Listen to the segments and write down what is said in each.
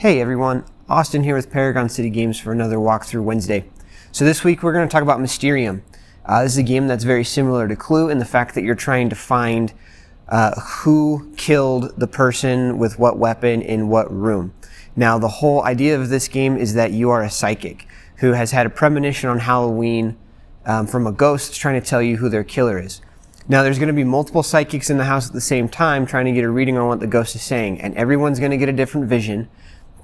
Hey everyone, Austin here with Paragon City Games for another walkthrough Wednesday. So this week we're going to talk about Mysterium. This is a game that's very similar to Clue in the fact that you're trying to find who killed the person with what weapon in what room. Now the whole idea of this game is that you are a psychic who has had a premonition on Halloween from a ghost trying to tell you who their killer is. Now there's going to be multiple psychics in the house at the same time trying to get a reading on what the ghost is saying, and everyone's going to get a different vision.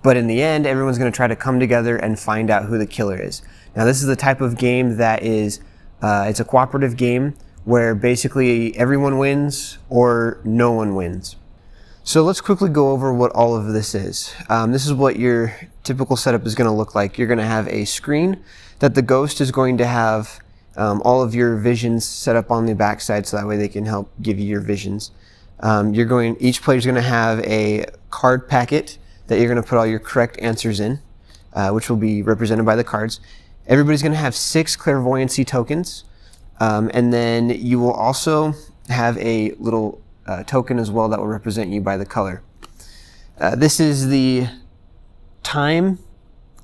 But in the end, everyone's going to try to come together and find out who the killer is. Now, this is the type of game that is, it's a cooperative game where basically everyone wins or no one wins. So let's quickly go over what all of this is. This is what your typical setup is going to look like. You're going to have a screen that the ghost is going to have all of your visions set up on the backside so that way they can help give you your visions. Each player is going to have a card packet that you're going to put all your correct answers in, which will be represented by the cards. Everybody's going to have 6 clairvoyancy tokens, and then you will also have a little token as well that will represent you by the color. This is the time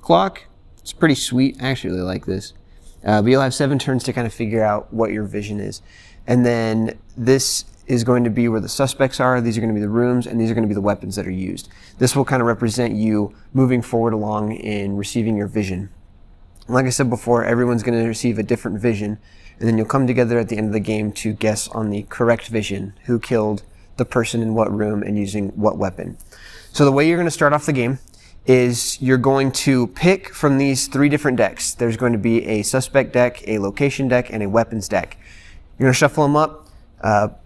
clock. It's pretty sweet. I actually really like this. But you'll have 7 turns to kind of figure out what your vision is. And then this is going to be where the suspects are. These are going to be the rooms, and these are going to be the weapons that are used. This will kind of represent you moving forward along in receiving your vision. Like I said before, everyone's going to receive a different vision, and then you'll come together at the end of the game to guess on the correct vision, who killed the person in what room and using what weapon. So the way you're going to start off the game is you're going to pick from these 3 different decks. There's going to be a suspect deck, a location deck, and a weapons deck. You're going to shuffle them up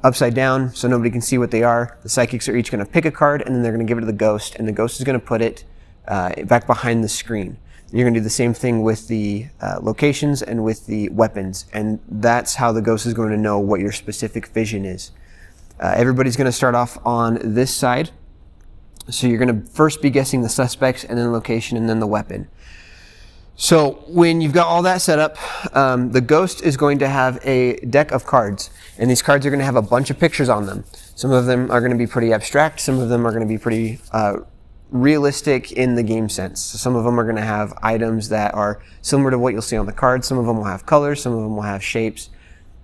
upside down so nobody can see what they are. The psychics are each going to pick a card, and then they're going to give it to the ghost, and the ghost is going to put it back behind the screen. You're going to do the same thing with the locations and with the weapons, and that's how the ghost is going to know what your specific vision is. Everybody's going to start off on this side. So you're going to first be guessing the suspects, and then the location, and then the weapon. So when you've got all that set up, the ghost is going to have a deck of cards, and these cards are going to have a bunch of pictures on them. Some of them are going to be pretty abstract. Some of them are going to be pretty realistic in the game sense. So some of them are going to have items that are similar to what you'll see on the cards. Some of them will have colors. Some of them will have shapes.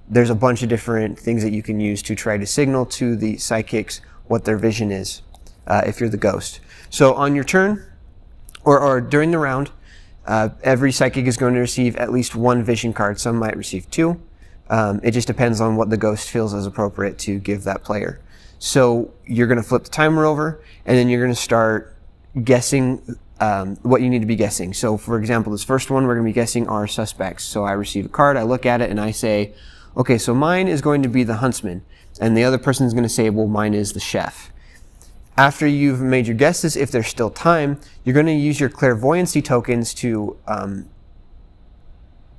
There's a bunch of different things that you can use to try to signal to the psychics what their vision is if you're the ghost. So on your turn, or during the round, every psychic is going to receive at least 1 vision card. Some might receive 2. It just depends on what the ghost feels is appropriate to give that player. So you're going to flip the timer over, and then you're going to start guessing what you need to be guessing. So for example, this first one we're going to be guessing our suspects. So I receive a card, I look at it, and I say, okay, so mine is going to be the huntsman. And the other person is going to say, well, mine is the chef. After you've made your guesses, if there's still time, you're going to use your clairvoyancy tokens to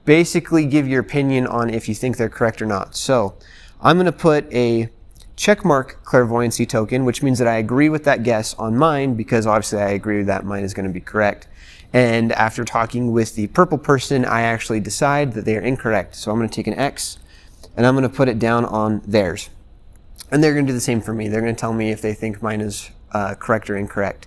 basically give your opinion on if you think they're correct or not. So I'm going to put a checkmark clairvoyancy token, which means that I agree with that guess on mine, because obviously I agree that mine is going to be correct. And after talking with the purple person, I actually decide that they are incorrect. So I'm going to take an X, and I'm going to put it down on theirs. And they're going to do the same for me. They're going to tell me if they think mine is correct or incorrect.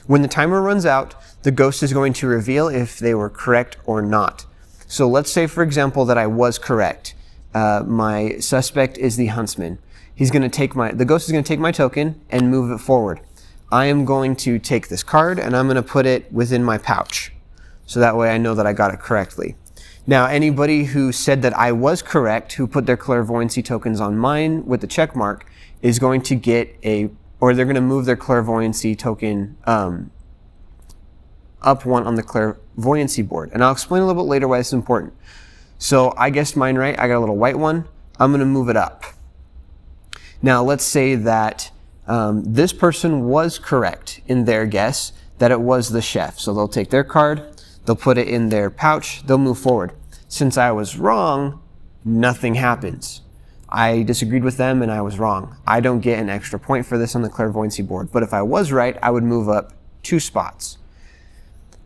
When the timer runs out, the ghost is going to reveal if they were correct or not. So let's say, for example, that I was correct. My suspect is the huntsman. The ghost is going to take my token and move it forward. I am going to take this card, and I'm going to put it within my pouch. So that way I know that I got it correctly. Now, anybody who said that I was correct, who put their clairvoyancy tokens on mine with the check mark, is going to get they're going to move their clairvoyancy token up 1 on the clairvoyancy board. And I'll explain a little bit later why this is important. So I guessed mine right. I got a little white one. I'm going to move it up. Now, let's say that this person was correct in their guess that it was the chef. So they'll take their card. They'll put it in their pouch. They'll move forward. Since I was wrong, nothing happens. I disagreed with them and I was wrong. I don't get an extra point for this on the clairvoyancy board. But if I was right, I would move up 2 spots.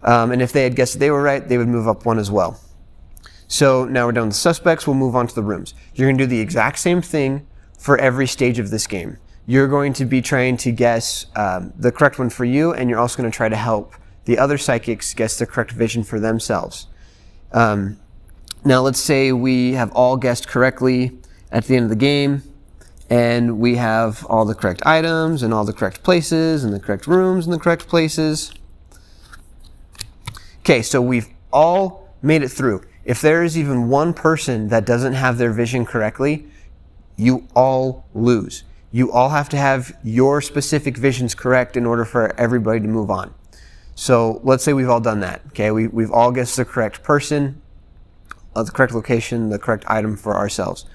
And if they had guessed they were right, they would move up 1 as well. So now we're done with the suspects. We'll move on to the rooms. You're going to do the exact same thing for every stage of this game. you're going to be trying to guess the correct one for you, and you're also going to try to help the other psychics guess the correct vision for themselves. Now let's say we have all guessed correctly at the end of the game, and we have all the correct items and all the correct places and the correct rooms and the correct places. Okay, so we've all made it through. If there is even one person that doesn't have their vision correctly, you all lose. You all have to have your specific visions correct in order for everybody to move on. So let's say we've all done that. Okay, we've all guessed the correct person, the correct location, the correct item for ourselves.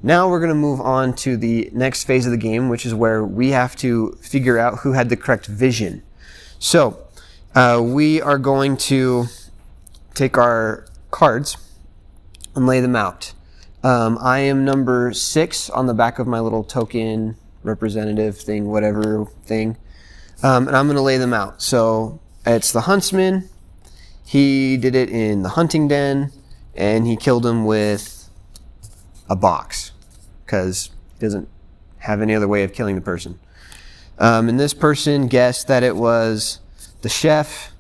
Now we're going to move on to the next phase of the game, which is where we have to figure out who had the correct vision. So we are going to take our cards and lay them out. I am number 6 on the back of my little token representative thing, whatever thing. And I'm going to lay them out. So it's the huntsman. He did it in the hunting den, and he killed him with a box because he doesn't have any other way of killing the person. And this person guessed that it was the chef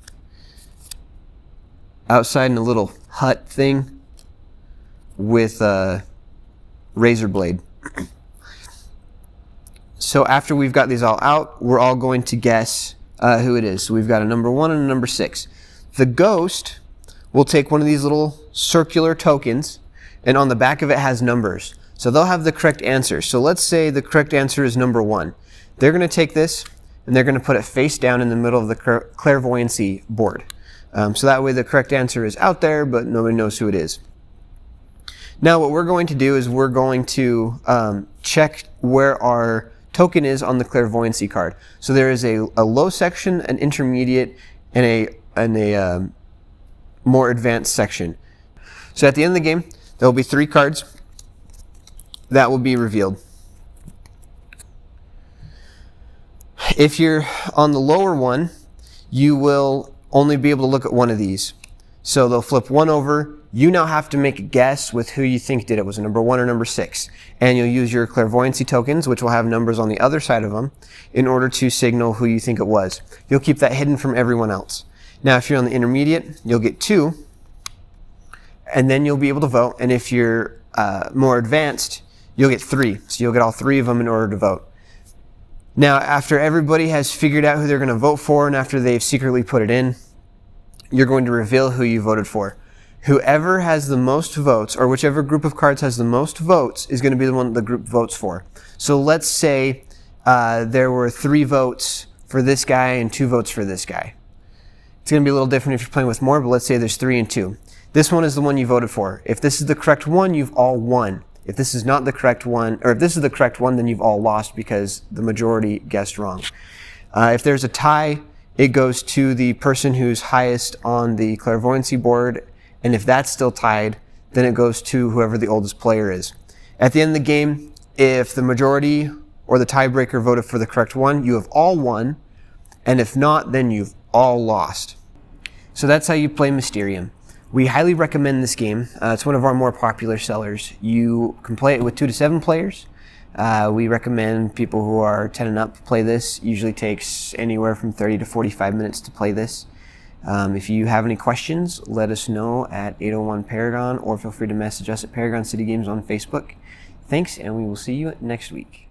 outside in a little hut thing with a razor blade. So after we've got these all out, we're all going to guess who it is. So we've got a number 1 and a number 6. The ghost will take one of these little circular tokens, and on the back of it has numbers. So they'll have the correct answer. So let's say the correct answer is number 1. They're going to take this and they're going to put it face down in the middle of the clairvoyancy board. So that way the correct answer is out there, but nobody knows who it is. Now what we're going to do is we're going to check where our token is on the clairvoyancy card. So there is a low section, an intermediate, and a more advanced section. So at the end of the game, there will be 3 cards that will be revealed. If you're on the lower one, you will only be able to look at one of these. So they'll flip one over. You now have to make a guess with who you think did it. Was it number 1 or number 6? And you'll use your clairvoyancy tokens, which will have numbers on the other side of them, in order to signal who you think it was. You'll keep that hidden from everyone else. Now, if you're on the intermediate, you'll get 2, and then you'll be able to vote. And if you're more advanced, you'll get 3. So you'll get all 3 of them in order to vote. Now, after everybody has figured out who they're going to vote for, and after they've secretly put it in, you're going to reveal who you voted for. Whoever has the most votes, or whichever group of cards has the most votes, is going to be the one the group votes for. So let's say there were 3 votes for this guy and 2 votes for this guy. It's going to be a little different if you're playing with more, but let's say there's 3 and 2. This one is the one you voted for. If this is the correct one, you've all won. If this is not the correct one, or if this is the correct one, then you've all lost because the majority guessed wrong. If there's a tie, it goes to the person who's highest on the clairvoyancy board, and if that's still tied, then it goes to whoever the oldest player is. At the end of the game, if the majority or the tiebreaker voted for the correct one, you have all won, and if not, then you've all lost. So that's how you play Mysterium. We highly recommend this game. It's one of our more popular sellers. You can play it with 2 to 7 players. We recommend people who are 10 and up play this. Usually takes anywhere from 30 to 45 minutes to play this. If you have any questions, let us know at 801 Paragon, or feel free to message us at Paragon City Games on Facebook. Thanks, and we will see you next week.